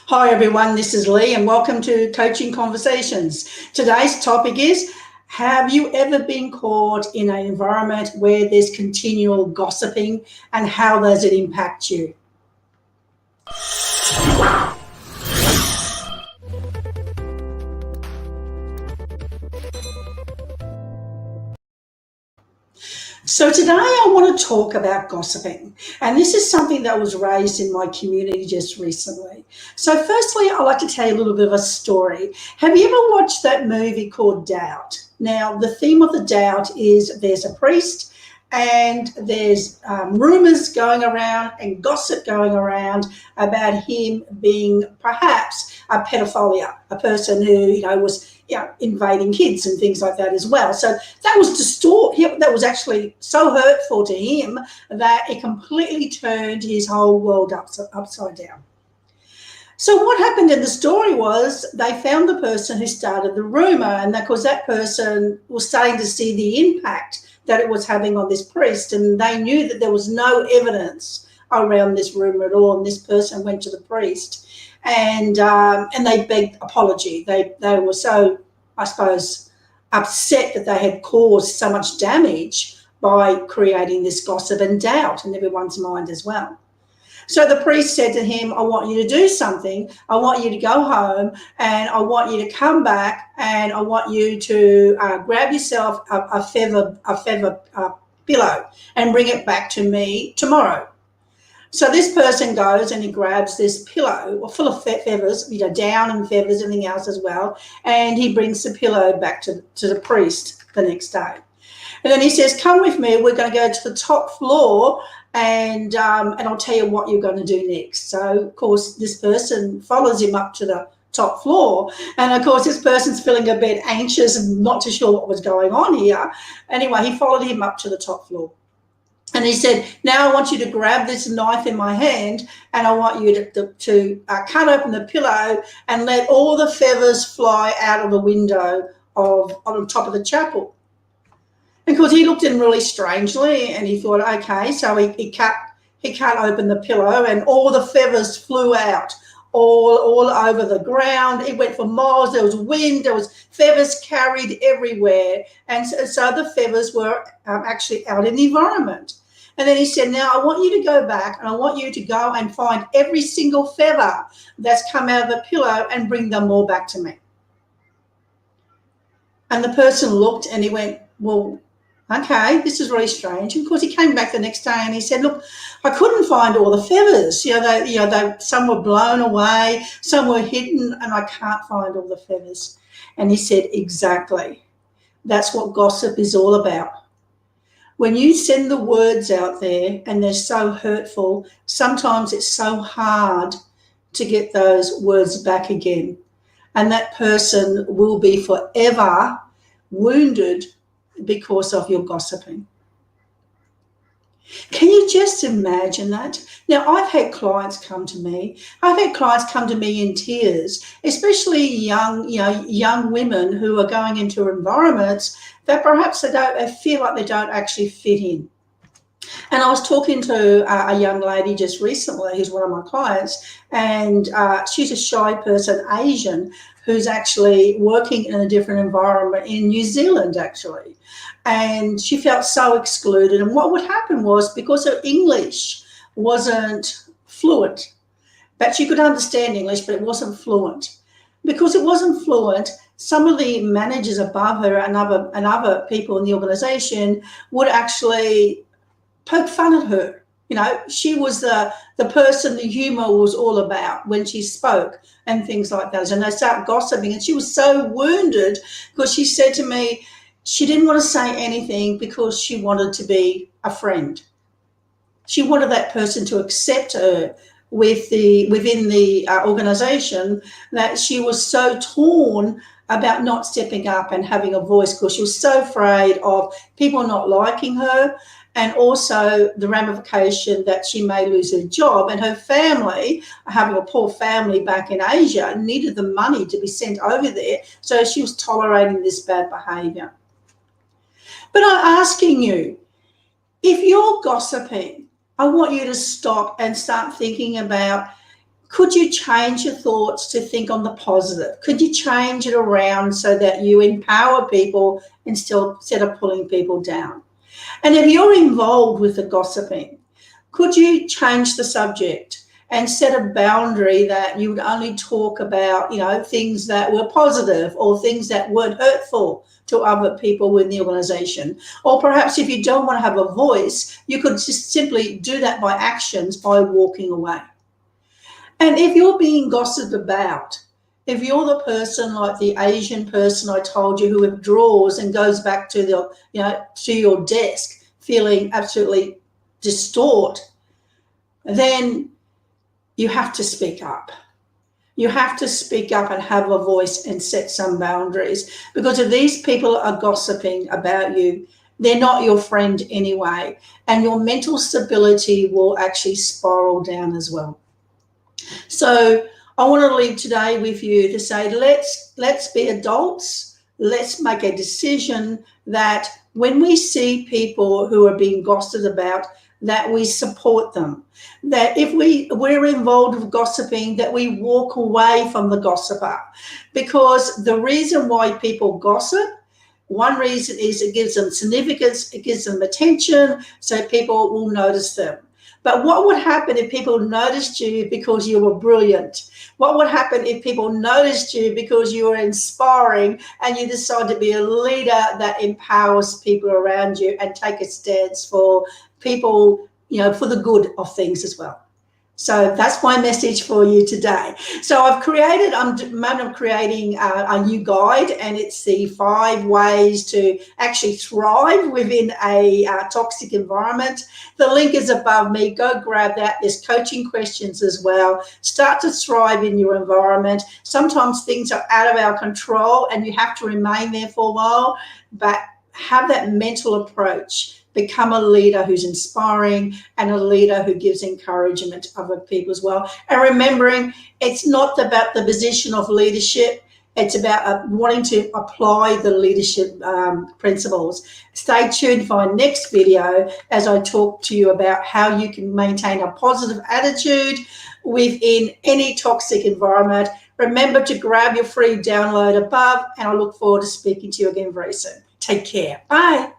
Hi everyone, this is Lee and welcome to Coaching Conversations. Today's topic is, have you ever been caught in an environment where there's continual gossiping, and how does it impact you? So today I want to talk about gossiping, and this is something that was raised in my community just recently. So firstly, I'd like to tell you a little bit of a story. Have you ever watched that movie called Doubt? Now, the theme of the Doubt is there's a priest and there's rumors going around and gossip going around about him being perhaps a pedophilia, a person who was invading kids and things like that as well. So that was that was actually so hurtful to him that it completely turned his whole world upside down. So what happened in the story was they found the person who started the rumor, and of course that person was starting to see the impact that it was having on this priest, and they knew that there was no evidence around this rumor at all. And this person went to the priest, and they begged apology. They were so, I suppose, upset that they had caused so much damage by creating this gossip and doubt in everyone's mind as well. So the priest said to him, I want you to do something. I want you to go home and I want you to come back and I want you to grab yourself a feather pillow and bring it back to me tomorrow. So this person goes and he grabs this pillow full of feathers, down and feathers, everything else as well, and he brings the pillow back to the priest the next day. And then he says, come with me, we're going to go to the top floor and I'll tell you what you're going to do next. So, of course, this person follows him up to the top floor. And, of course, this person's feeling a bit anxious and not too sure what was going on here. Anyway, he followed him up to the top floor. And he said, now I want you to grab this knife in my hand and I want you to cut open the pillow and let all the feathers fly out of the window on top of the chapel. And of course, he looked in really strangely and he thought, okay, so he cut open the pillow and all the feathers flew out all over the ground. It went for miles. There was wind. There was feathers carried everywhere. And so the feathers were actually out in the environment. And then he said, now I want you to go back and I want you to go and find every single feather that's come out of the pillow and bring them all back to me. And the person looked and he went, well, okay, this is really strange. And of course, he came back the next day and he said, look, I couldn't find all the feathers. Some were blown away, some were hidden, and I can't find all the feathers. And he said, exactly. That's what gossip is all about. When you send the words out there and they're so hurtful, sometimes it's so hard to get those words back again. And that person will be forever wounded because of your gossiping. Can you just imagine that? Now, I've had clients come to me. I've had clients come to me in tears, especially young women who are going into environments that perhaps they feel like they don't actually fit in. And I was talking to a young lady just recently who's one of my clients, and she's a shy person, Asian, who's actually working in a different environment in New Zealand, actually. And she felt so excluded. And what would happen was, because her English wasn't fluent, but she could understand English, but it wasn't fluent. Because it wasn't fluent, some of the managers above her and other people in the organisation would actually poke fun at her. She was the person the humour was all about when she spoke and things like that. And they start gossiping. And she was so wounded because she said to me she didn't want to say anything because she wanted to be a friend. She wanted that person to accept her within the organisation, that she was so torn about not stepping up and having a voice because she was so afraid of people not liking her, and also the ramification that she may lose her job, and her family, having a poor family back in Asia, needed the money to be sent over there, so she was tolerating this bad behaviour. But I'm asking you, if you're gossiping, I want you to stop and start thinking about, Could you change your thoughts to think on the positive? Could you change it around so that you empower people instead of pulling people down? And if you're involved with the gossiping, could you change the subject and set a boundary that you would only talk about, things that were positive or things that weren't hurtful to other people within the organization? Or perhaps if you don't want to have a voice, you could just simply do that by actions, by walking away. And if you're being gossiped about, if you're the person like the Asian person I told you who withdraws and goes back to to your desk feeling absolutely distraught, then you have to speak up. You have to speak up and have a voice and set some boundaries, because if these people are gossiping about you, they're not your friend anyway, and your mental stability will actually spiral down as well. So I want to leave today with you to say, let's be adults. Let's make a decision that when we see people who are being gossiped about, that we support them. That if we're involved with gossiping, that we walk away from the gossiper. Because the reason why people gossip, one reason is it gives them significance, it gives them attention, so people will notice them. But what would happen if people noticed you because you were brilliant? What would happen if people noticed you because you were inspiring and you decide to be a leader that empowers people around you and take a stance for people, for the good of things as well? So that's my message for you today. So I'm creating a new guide, and it's the 5 ways to actually thrive within a toxic environment. The link is above me. Go grab that. There's coaching questions as well. Start to thrive in your environment. Sometimes things are out of our control and you have to remain there for a while, but have that mental approach. Become a leader who's inspiring and a leader who gives encouragement to other people as well. And remembering, it's not about the position of leadership. It's about wanting to apply the leadership principles. Stay tuned for our next video as I talk to you about how you can maintain a positive attitude within any toxic environment. Remember to grab your free download above, and I look forward to speaking to you again very soon. Take care. Bye.